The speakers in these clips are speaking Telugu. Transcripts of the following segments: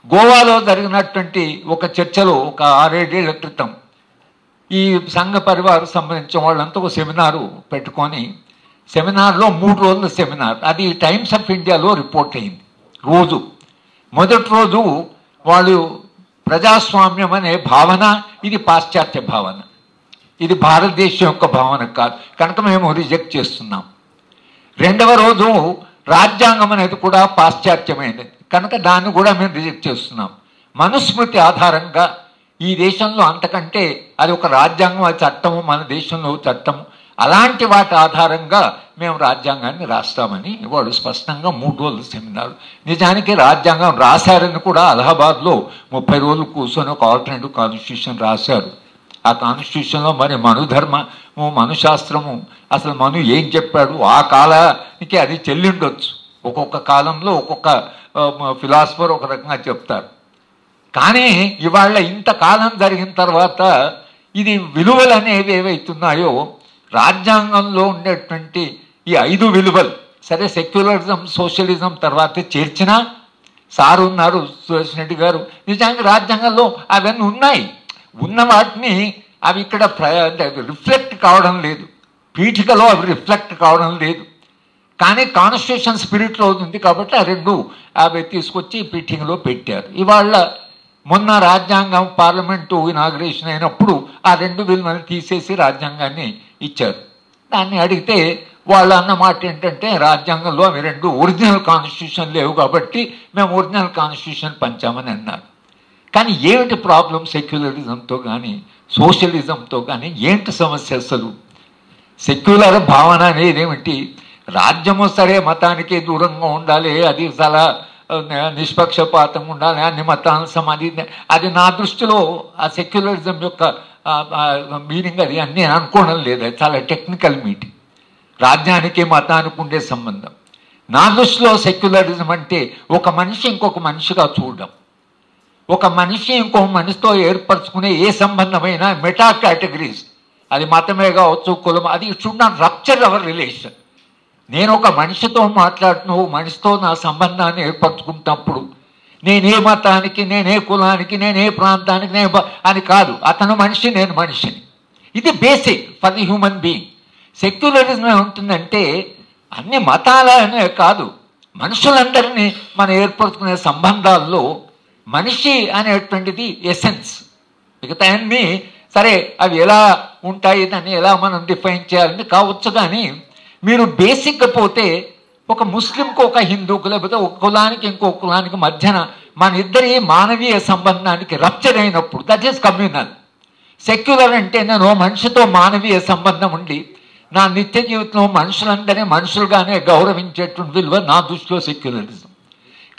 గోవాలో జరిగినటువంటి ఒక చర్చలో ఒక 6-7 ఏళ్ల క్రితం ఈ సంఘ పరివారం సంబంధించిన వాళ్ళంతా ఒక సెమినారు పెట్టుకొని, సెమినార్లో 3 రోజుల సెమినార్, అది టైమ్స్ ఆఫ్ ఇండియాలో రిపోర్ట్ అయింది. రోజు మొదటి రోజు వాళ్ళు ప్రజాస్వామ్యం అనే భావన ఇది పాశ్చాత్య భావన, ఇది భారతదేశం యొక్క భావన కాదు కనుక మేము రిజెక్ట్ చేస్తున్నాం. రెండవ రోజు రాజ్యాంగం అనేది కూడా పాశ్చాత్యమైనది కనుక దాన్ని కూడా మేము రిజెక్ట్ చేస్తున్నాం. మనుస్మృతి ఆధారంగా ఈ దేశంలో అంతకంటే అది ఒక రాజ్యాంగం, అది చట్టము, మన దేశంలో చట్టము, అలాంటి వాటి ఆధారంగా మేము రాజ్యాంగాన్ని రాస్తామని వాడు స్పష్టంగా 3 రోజుల సెమినార్. నిజానికి రాజ్యాంగం రాశారని కూడా అలహాబాద్లో 30 రోజులు కూర్చొని ఒక ఆల్టర్నేటివ్ కాన్స్టిట్యూషన్ రాశారు. ఆ కాన్స్టిట్యూషన్లో మరి మనుధర్మము, మనుశాస్త్రము, అసలు మను ఏం చెప్పాడు ఆ కాలానికి అది చెల్లిండొచ్చు. ఒక్కొక్క కాలంలో ఒక్కొక్క ఫిలాసఫర్ ఒక రకంగా చెప్తారు. కానీ ఇవాళ ఇంతకాలం జరిగిన తర్వాత ఇది విలువలు అనేవి ఏవైతున్నాయో రాజ్యాంగంలో ఉండేటువంటి ఈ 5 విలువలు, సరే సెక్యులరిజం సోషలిజం తర్వాత చేర్చినా, సారు ఉన్నారు సురేష్ రెడ్డి గారు, నిజానికి రాజ్యాంగంలో అవన్నీ ఉన్నాయి, ఉన్న వాటిని అవి ఇక్కడ రిఫ్లెక్ట్ కావడం లేదు, పీఠికలో అవి రిఫ్లెక్ట్ కావడం లేదు. కానీ కాన్స్టిట్యూషన్ స్పిరిట్లో ఉంది కాబట్టి ఆ 2 అవి తీసుకొచ్చి పీఠికలో పెట్టారు. ఇవాళ మొన్న రాజ్యాంగం పార్లమెంటు ఇనాగ్రేషన్ అయినప్పుడు ఆ 2 విలువలను తీసేసి రాజ్యాంగాన్ని ఇచ్చారు. దాన్ని అడిగితే వాళ్ళు అన్న మాట ఏంటంటే రాజ్యాంగంలో అవి 2 ఒరిజినల్ కాన్స్టిట్యూషన్ లేవు కాబట్టి మేము ఒరిజినల్ కాన్స్టిట్యూషన్ పంచామని అన్నారు. కానీ ఏమిటి ప్రాబ్లం సెక్యులరిజంతో కానీ సోషలిజంతో కానీ ఏంటి సమస్య? అసలు సెక్యులర్ భావన అనేది ఏమిటి? రాజ్యము సరే మతానికి దూరంగా ఉండాలి, అది చాలా నిష్పక్షపాతం ఉండాలి, అన్ని మతాలను సమాధి, అది నా దృష్టిలో ఆ సెక్యులరిజం యొక్క మీనింగ్ అది అని నేను అనుకోవడం లేదు. అది చాలా టెక్నికల్ మీటింగ్. రాజ్యానికి మతానికి ఉండే సంబంధం నా దృష్టిలో సెక్యులరిజం అంటే ఒక మనిషి ఇంకొక మనిషిగా చూడడం, ఒక మనిషి ఇంకొక మనిషితో ఏర్పరచుకునే ఏ సంబంధమైనా మెటా కేటగిరీస్, అది మతమే కావచ్చు, కులం, అది should not rupture hour relation. నేను ఒక మనిషితో మాట్లాడుతూ మనిషితో నా సంబంధాన్ని ఏర్పరచుకుంటున్నప్పుడు నేనే మతానికి, నేనే కులానికి, నేనే ప్రాంతానికి అని కాదు, అతను మనిషి, నేను మనిషిని. ఇది basic for the human being. Secularism ఏముంటుందంటే అన్ని మతాలనే కాదు, మనుషులందరినీ మనం ఏర్పరచుకునే సంబంధాల్లో మనిషి అనేటువంటిది ఎసెన్స్. మిగతా అన్నీ సరే అవి ఎలా ఉంటాయి, దాన్ని ఎలా మనం డిఫైన్ చేయాలని కావచ్చు. కానీ మీరు బేసిక్గా పోతే ఒక ముస్లింకు ఒక హిందూకు లేకపోతే ఒక కులానికి ఇంకో కులానికి మధ్యన మన ఇద్దరి మానవీయ సంబంధానికి రప్చర్ అయినప్పుడు దట్ ఈస్ కమ్యూనల్. సెక్యులర్ అంటే నేను మనిషితో మానవీయ సంబంధం ఉండి నా నిత్య జీవితంలో మనుషులందరినీ మనుషులుగానే గౌరవించేటువంటి విలువ నా దృష్టిలో సెక్యులరిజం.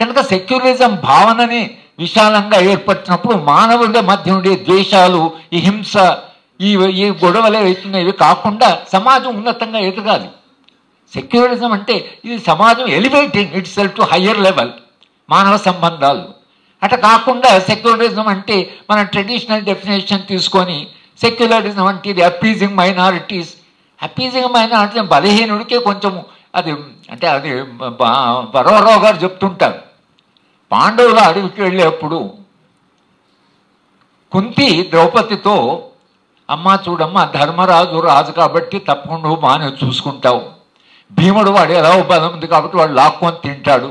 కనుక సెక్యులరిజం భావనని విశాలంగా ఏర్పరిచినప్పుడు మానవుల మధ్య ఉండే ద్వేషాలు, ఈ హింస, ఈ గొడవలు అవుతున్నాయి కాకుండా సమాజం ఉన్నతంగా ఎదగాలి. సెక్యులరిజం అంటే ఇది సమాజం elevating it self to higher level, మానవ సంబంధాలు. అట్లా కాకుండా సెక్యులరిజం అంటే మన ట్రెడిషనల్ డెఫినేషన్ తీసుకొని సెక్యులరిజం అంటే ఇది అప్పీజింగ్ మైనారిటీస్. అప్పీజింగ్ మైనారిటీ బలహీనుడికే కొంచెము అది అంటే అది వరవరావు గారు చెప్తుంటారు. పాండవులు అడవికి వెళ్ళేప్పుడు కుంతి ద్రౌపదితో అమ్మ చూడమ్మ ధర్మరాజు రాజు కాబట్టి తప్పకుండా నువ్వు బాగానే చూసుకుంటావు, భీముడు వాడు ఎలా బలం ఉంది కాబట్టి వాడు లాక్కొని తింటాడు,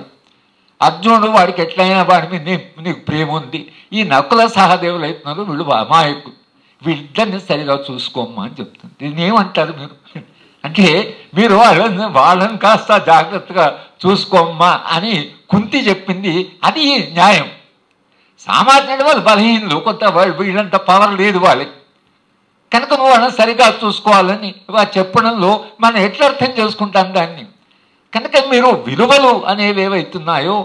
అర్జునుడు వాడికి ఎట్లయినా వాడి మీద నీకు ప్రేమ ఉంది, ఈ నకుల సహదేవులు అవుతున్నారు వీళ్ళు అమాయకులు, వీళ్ళిద్దరిని సరిగా చూసుకోమ్మా అని చెప్తుంది. దీన్ని ఏమంటారు మీరు? అంటే మీరు వాళ్ళని కాస్త జాగ్రత్తగా చూసుకోమ్మా అని కుంతి చెప్పింది, అది న్యాయం. సామాన్యుడు వాళ్ళు బలహీనలు, కొంత వీళ్ళంత పవర్ లేదు వాళ్ళకి, కనుక నువ్వు వాళ్ళని సరిగా చూసుకోవాలని చెప్పడంలో మనం ఎట్లా అర్థం చేసుకుంటాం దాన్ని. కనుక మీరు విలువలు అనేవి ఏవైతున్నాయో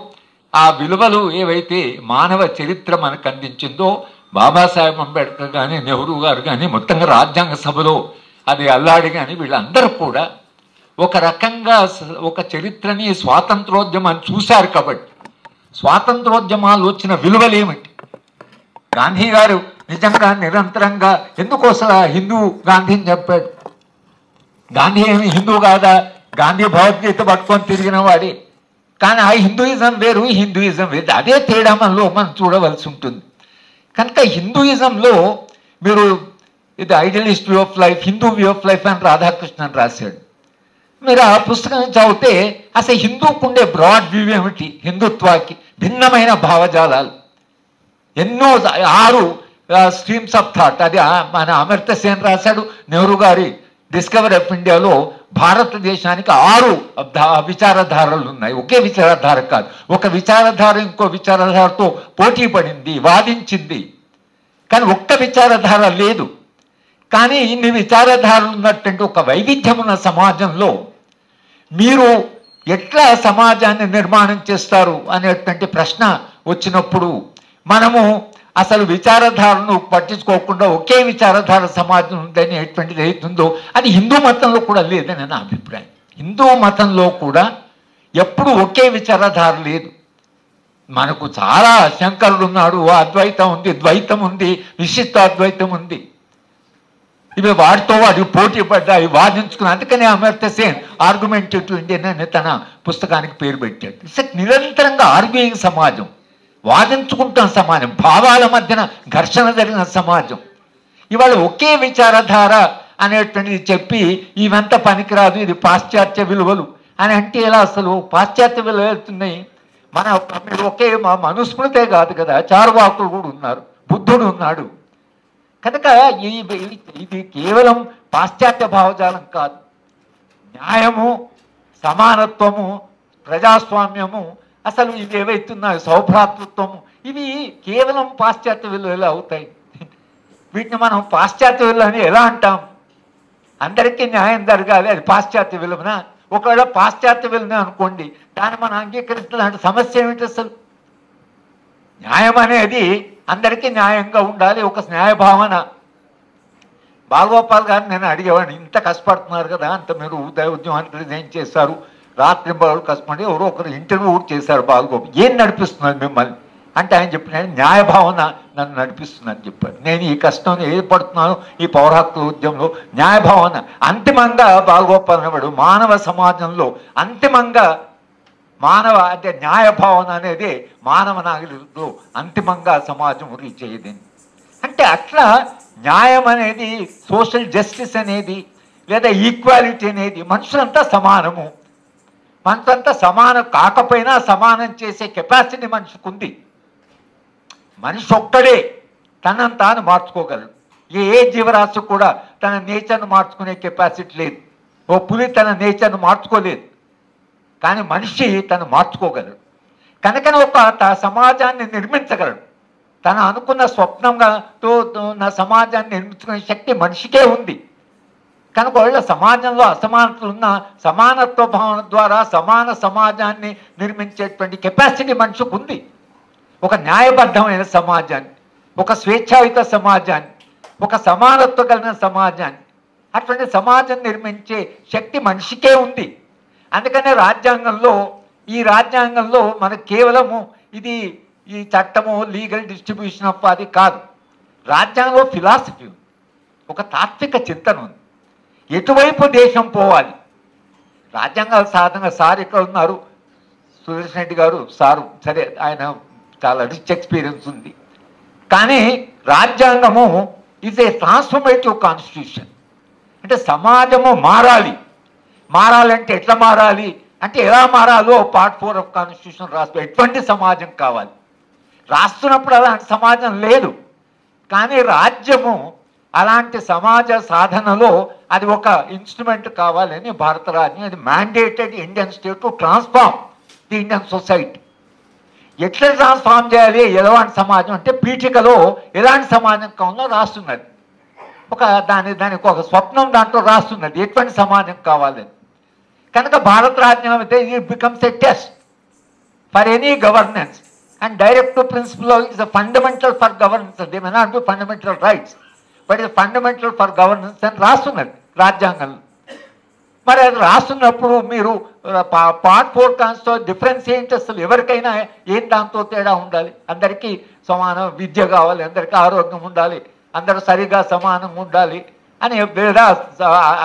ఆ విలువలు ఏవైతే మానవ చరిత్ర మనకు అందించిందో, బాబాసాహెబ్ అంబేద్కర్ కానీ నెహ్రూ గారు కానీ మొత్తంగా రాజ్యాంగ సభలో అది అల్లాడి కానీ వీళ్ళందరూ కూడా ఒక రకంగా ఒక చరిత్రని స్వాతంత్రోద్యమాన్ని చూశారు. కాబట్టి స్వాతంత్రోద్యమాలు వచ్చిన విలువలు ఏమిటి? గాంధీ గారు నిజంగా నిరంతరంగా ఎందుకోసం హిందూ గాంధీని చెప్పాడు? గాంధీ ఏమి హిందూ కాదా? గాంధీ భగవద్గీత పట్టుకొని తిరిగిన వాడే. కానీ ఆ హిందూయిజం వేరు, హిందూయిజం వేరు. అదే తేడా మనలో మనం చూడవలసి ఉంటుంది. కనుక హిందూయిజంలో మీరు ఇది idealist view of life, Hindu view of life అని రాధాకృష్ణన్ రాశాడు. మీరు ఆ పుస్తకం చదివితే అసలు హిందూకు ఉండే బ్రాడ్ వ్యూ ఏమిటి, హిందుత్వానికి భిన్నమైన భావజాలాలు ఎన్నో 6 స్ట్రీమ్స్ ఆఫ్ థాట్. అది మన అమర్త్య సేన్ రాశాడు. నెహ్రూ గారి డిస్కవరీ ఆఫ్ ఇండియాలో భారతదేశానికి 6 విచారధారలు ఉన్నాయి. ఒకే విచారధార కాదు, ఒక విచారధార ఇంకో విచారధారతో పోటీ పడింది, వాదించింది. కానీ ఒక్క విచారధార లేదు. కానీ ఇన్ని విచారధారలు ఉన్నటువంటి ఒక వైవిధ్యం ఉన్న సమాజంలో మీరు ఎట్లా సమాజాన్ని నిర్మాణం చేస్తారు అనేటువంటి ప్రశ్న వచ్చినప్పుడు మనము అసలు విచారధారను పట్టించుకోకుండా ఒకే విచారధార సమాజం ఉందనేటువంటిది ఏతుందో అది హిందూ మతంలో కూడా లేదని నా అభిప్రాయం. హిందూ మతంలో కూడా ఎప్పుడు ఒకే విచారధార లేదు. మనకు చాలా శంకరుడు ఉన్నాడు, అద్వైతం ఉంది, ద్వైతం ఉంది, విశిష్ట అద్వైతం ఉంది. ఇవి వాటితో వాటి పోటీ పడ్డాయి, వాదించుకుని. అందుకనే అమర్త్య సేన్ ఆర్గ్యుమెంటేటివ్ ఇండియన్ అని తన పుస్తకానికి పేరు పెట్టాడు. నిరంతరంగా ఆర్గ్యూయింగ్ సమాజం, వాదించుకుంటున్న సమాజం, భావాల మధ్యన ఘర్షణ జరిగిన సమాజం. ఇవాళ ఒకే విచారధార అనేటువంటిది చెప్పి ఇవంతా పనికిరాదు, ఇది పాశ్చాత్య విలువలు అని అంటే ఎలా? అసలు పాశ్చాత్య విలువలు వెళ్తున్నాయి. మీరు ఒకే మనుస్మృతే కాదు కదా, చార్వాకులు కూడా ఉన్నారు, బుద్ధుడు ఉన్నాడు. కనుక ఇది కేవలం పాశ్చాత్య భావజాలం కాదు. న్యాయము, సమానత్వము, ప్రజాస్వామ్యము, అసలు ఇవి ఏవైతున్నాయి, సౌభ్రాతృత్వము, ఇవి కేవలం పాశ్చాత్య విలువలు అవుతాయి. వీటిని మనం పాశ్చాత్య విలువ అని ఎలా అంటాం? అందరికీ న్యాయం జరగాలి, అది పాశ్చాత్య విలువనా? ఒకవేళ పాశ్చాత్య విలువనే అనుకోండి, దాన్ని మనం అంగీకరించాలంటే సమస్య ఏమిటి? అసలు న్యాయం అనేది అందరికీ న్యాయంగా ఉండాలి, ఒక న్యాయ భావన. బాలగోపాల్ గారిని నేను అడిగేవాడిని, ఇంత కష్టపడుతున్నారు కదా, అంత మీరు ఉద్యమానికి రిజైన్ చేశారు, రాత్రి బాబు కష్టపడి ఎవరో ఒకరు ఇంటర్వ్యూ కూడా చేశారు బాలగోపాల్, ఏం నడిపిస్తున్నారు మిమ్మల్ని అంటే ఆయన చెప్పిన న్యాయ భావన నన్ను నడిపిస్తుందని చెప్పారు. నేను ఈ కష్టం ఏది పడుతున్నాను ఈ పౌర హక్కుల ఉద్యమంలో, న్యాయ భావన. అంతిమంగా బాలగోపాల్ అనేవాడు మానవ సమాజంలో అంతిమంగా మానవ అంటే న్యాయ భావన అనేది మానవ నాగరికతలో అంతిమంగా సమాజం రీచ్ అయ్యేది. అంటే అట్లా న్యాయం అనేది, సోషల్ జస్టిస్ అనేది, లేదా ఈక్వాలిటీ అనేది, మనుషులంతా సమానము, మనుషులంతా సమానం కాకపోయినా సమానం చేసే కెపాసిటీ మనిషికి ఉంది. మనిషి ఒక్కడే తనను తాను మార్చుకోగలడు. ఏ జీవరాశి కూడా తన నేచర్ను మార్చుకునే కెపాసిటీ లేదు. ఓ పులి తన నేచర్ను మార్చుకోలేదు, కానీ మనిషి తను మార్చుకోగలడు. కనుకనే ఒక సమాజాన్ని నిర్మించగలడు. తను అనుకున్న స్వప్నంగా నా సమాజాన్ని నిర్మించుకునే శక్తి మనిషికే ఉంది. కనుక వాళ్ళ సమాజంలో అసమానతలు ఉన్న సమానత్వ భావన ద్వారా సమాన సమాజాన్ని నిర్మించేటువంటి కెపాసిటీ మనిషికి ఉంది. ఒక న్యాయబద్ధమైన సమాజాన్ని, ఒక స్వేచ్ఛాయుత సమాజాన్ని, ఒక సమానత్వ కలిగిన సమాజాన్ని, అటువంటి సమాజం నిర్మించే శక్తి మనిషికే ఉంది. అందుకనే ఈ రాజ్యాంగంలో మనకు కేవలము ఇది ఈ చట్టము, లీగల్ డిస్ట్రిబ్యూషన్ ఆఫ్ అది కాదు. రాజ్యాంగంలో ఫిలాసఫీ ఉంది, ఒక తాత్విక చింతన ఉంది, ఎటువైపు దేశం పోవాలి. రాజ్యాంగాలు సాధంగా సార్ ఇక్కడ ఉన్నారు, సురేష్ రెడ్డి గారు సారు, సరే ఆయన చాలా రిచ్ ఎక్స్పీరియన్స్ ఉంది. కానీ రాజ్యాంగము ఈజ్ ఏ ట్రాన్స్ఫర్మేటివ్ కాన్స్టిట్యూషన్. అంటే సమాజము మారాలంటే ఎట్లా మారాలి అంటే ఎలా మారాలో పార్ట్ 4 ఆఫ్ కాన్స్టిట్యూషన్ రాస్తూ ఎటువంటి సమాజం కావాలి. రాస్తున్నప్పుడు అలాంటి సమాజం లేదు, కానీ రాజ్యము అలాంటి సమాజ సాధనలో అది ఒక ఇన్స్ట్రుమెంట్ కావాలని భారత రాజ్యం అది mandated Indian state to transform the Indian society. ఎట్లా ట్రాన్స్ఫార్మ్ చేయాలి, ఎలాంటి సమాజం అంటే పీఠికలో ఎలాంటి సమాజం కావాలో రాస్తున్నది. దానికి ఒక స్వప్నం దాంట్లో రాస్తున్నది, ఎటువంటి సమాజం కావాలని. కనుక భారత రాజ్యాంగం అయితే it becomes a test for any governance and direct principle is a fundamental for governance. They may not be fundamental rights but is fundamental for governance అని రాస్తున్నది రాజ్యాంగంలో. మరి అది రాస్తున్నప్పుడు మీరు పార్ట్ 4 కాన్స్టిట్యూషన్ డిఫరెన్స్ ఏంటి అసలు? ఎవరికైనా ఏం దాంతో తేడా ఉండాలి, అందరికీ సమాన విద్య కావాలి, అందరికీ ఆరోగ్యం ఉండాలి, అందరూ సరిగా సమానంగా ఉండాలి అని, లేదా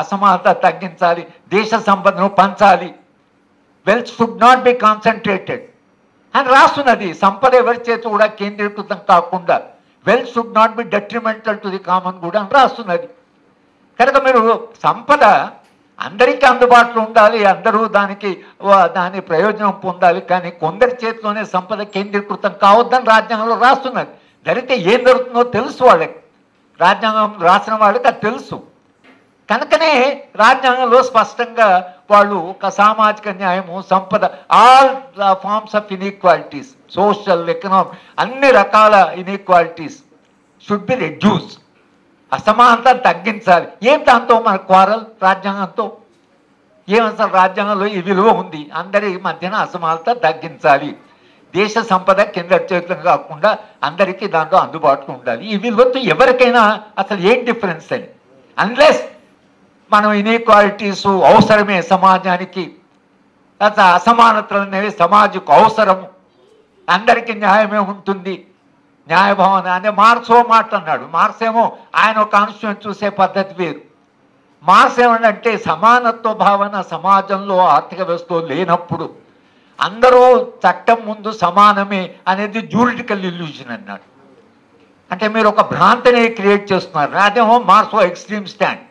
అసమానత తగ్గించాలి, దేశ సంపదను పంచాలి, wealth should not be concentrated అని రాస్తున్నది. సంపద ఎవరి చేత కూడా కేంద్రీకృతం కాకుండా wealth should not be detrimental to the common కూడా అని రాస్తున్నది. కనుక మీరు సంపద అందరికీ అందుబాటులో ఉండాలి, అందరూ దాని ప్రయోజనం పొందాలి, కానీ కొందరి చేతిలోనే సంపద కేంద్రీకృతం కావద్దని రాజ్యాంగంలో రాస్తున్నది. జరిగితే ఏం జరుగుతుందో తెలుసు వాళ్ళకి, రాజ్యాంగం రాసిన వాళ్ళకి అది తెలుసు. కనుకనే రాజ్యాంగంలో స్పష్టంగా వాళ్ళు ఒక సామాజిక న్యాయము, సంపద, all forms of inequalities, social, economic, అన్ని రకాల ఇన్ఈక్వాలిటీస్ షుడ్ బి రెడ్యూస్, అసమానత తగ్గించాలి. ఏం దాంతో మన క్వారల్ రాజ్యాంగంతో ఏమసలు రాజ్యాంగంలో ఈ విలువ ఉంది, అందరి మధ్యన అసమానత తగ్గించాలి, దేశ సంపద కింద చేతులు కాకుండా అందరికీ దాంట్లో అందుబాటులో ఉండాలి. ఈ విలువతో ఎవరికైనా అసలు ఏం డిఫరెన్స్ అని, అన్లెస్ మనం ఇన్ఈక్వాలిటీస్ అవసరమే సమాజానికి, అసమానతలు అనేవి సమాజకు అవసరము, అందరికీ న్యాయమే ఉంటుంది, న్యాయభావన అనే మార్క్స్ మాట అన్నాడు. మార్క్స్ ఏమో ఆయన కాన్స్టిట్యూషన్ చూసే పద్ధతి వేరు. మార్క్స్ ఏమంటే సమానత్వ భావన సమాజంలో ఆర్థిక వ్యవస్థలో లేనప్పుడు అందరూ చట్టం ముందు సమానమే అనేది జ్యూరిడికల్ ఇల్యూజన్ అన్నాడు. అంటే మీరు ఒక భ్రాంతిని క్రియేట్ చేస్తున్నారు. అదేమో మార్క్స్ ఎక్స్ట్రీమ్ స్టాండ్.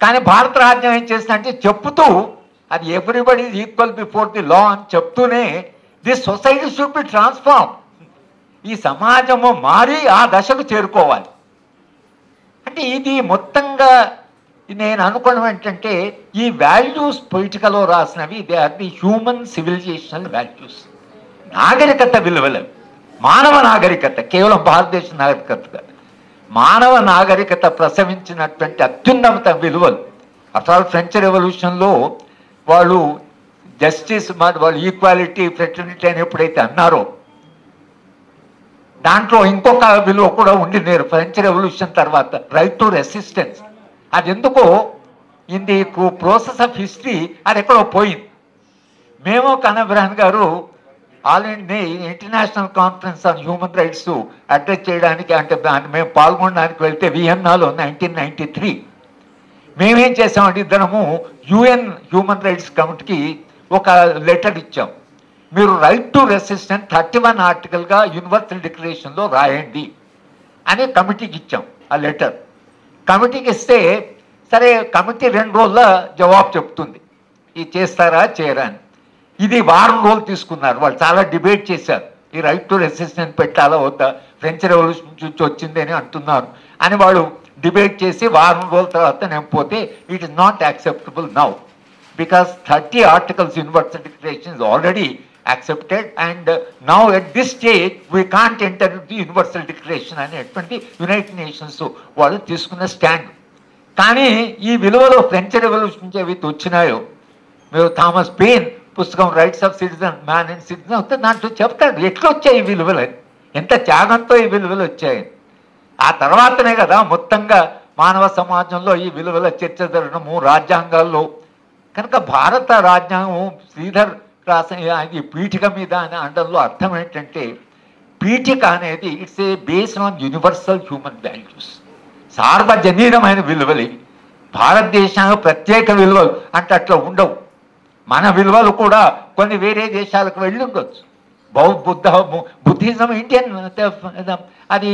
కానీ భారత రాజ్యం ఏం చేసిందంటే చెప్తూ అది everybody is equal before the law అని చెప్తూనే this society should be transform, ఈ సమాజము మారి ఆ దశకు చేరుకోవాలి. అంటే ఇది మొత్తంగా నేను అనుకోవడం ఏంటంటే ఈ వాల్యూస్ పొలిటికల్లో రాసినవి they are the human civilisational values, నాగరికత విలువలు, మానవ నాగరికత, కేవలం భారతదేశ నాగరికత కాదు, మానవ నాగరికత ప్రసవించినటువంటి అత్యున్నత విలువలు. అసలు ఫ్రెంచ్ రెవల్యూషన్లో వాళ్ళు జస్టిస్, వాళ్ళు ఈక్వాలిటీ, ఫ్రెటర్నిటీ అని ఎప్పుడైతే అన్నారో దాంట్లో ఇంకొక విలువ కూడా ఉండింది ఫ్రెంచ్ రెవల్యూషన్ తర్వాత, రైట్ టు రెసిస్టెన్స్. అది ఎందుకో in the process of history అది ఎక్కడో పోయింది. మేము కనబ్రహన్ గారు all India international conference on human rights address చేయడానికి, అంటే మేము పాల్గొనడానికి వెళ్తే వియన్నాలో 1993 మేమేం చేసామంటే ఇద్దరము యుఎన్ హ్యూమన్ రైట్స్ కమిటీకి ఒక లెటర్ ఇచ్చాం. మీరు రైట్ టు రెసిస్టెన్స్ 31 ఆర్టికల్గా యూనివర్సల్ డిక్లరేషన్లో రాయండి అని కమిటీకి ఇచ్చాం ఆ లెటర్. కమిటీకి ఇస్తే సరే కమిటీ 2 రోజుల జవాబు చెప్తుంది, ఇది చేస్తారా చేయరా అని. ఇది వారం రోజులు తీసుకున్నారు. వాళ్ళు చాలా డిబేట్ చేశారు, ఈ రైట్ టు రెసిస్టెన్స్ పెట్టాలా వద్దా, ఫ్రెంచ్ రెవల్యూషన్ నుంచి వచ్చింది అని అంటున్నారు అని వాళ్ళు డిబేట్ చేసి వారం రోజుల తర్వాత నేను పోతే it is not acceptable now because 30 articles universal declaration is already accepted, and now at this stage we can't enter into the universal declaration అనేటువంటి యునైటెడ్ నేషన్స్ వాళ్ళు తీసుకున్న స్టాండ్. కానీ ఈ విలువలో ఫ్రెంచ్ రెవల్యూషన్ నుంచి ఏవైతే వచ్చినాయో, మీరు థామస్ పెయిన్ పుస్తకం rights of citizen, man and citizen వస్తే దాంట్లో చెప్తాడు ఎట్లా వచ్చాయి ఈ విలువలు, ఎంత త్యాగంతో ఈ విలువలు వచ్చాయి. ఆ తర్వాతనే కదా మొత్తంగా మానవ సమాజంలో ఈ విలువల చర్చ జరగడము రాజ్యాంగాల్లో. కనుక భారత రాజ్యాంగం శ్రీధర్ రాసిన ఈ పీఠిక మీద అనే అండంలో అర్థం ఏంటంటే, పీఠిక అనేది it's a based on universal human values, సార్వజనీనమైన విలువలు ఇవి. భారతదేశానికి ప్రత్యేక విలువలు అంటే అట్లా ఉండవు. మన విలువలు కూడా కొన్ని వేరే దేశాలకు వెళ్ళి ఉండొచ్చు. బుద్ధిజం ఇండియన్, అది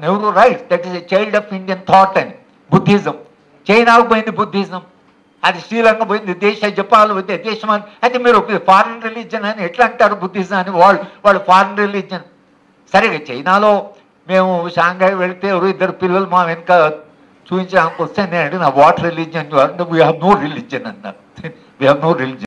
Nehru right, that is a child of Indian thought అని బుద్ధిజం. చైనాకు పోయింది బుద్ధిజం, అది శ్రీలంక పోయింది, జపాన్ పోయింది దేశం అని. అయితే మీరు ఫారిన్ రిలీజన్ అని ఎట్లా అంటారు బుద్ధిజం అని, వాళ్ళు ఫారిన్ రిలీజన్. సరే చైనాలో మేము షాంఘై వెళితే ఇద్దరు పిల్లలు మా వెనుక చూపించడానికి వస్తే నేను అడిగిన what religion, we have no religion అన్నారు. We have no religion.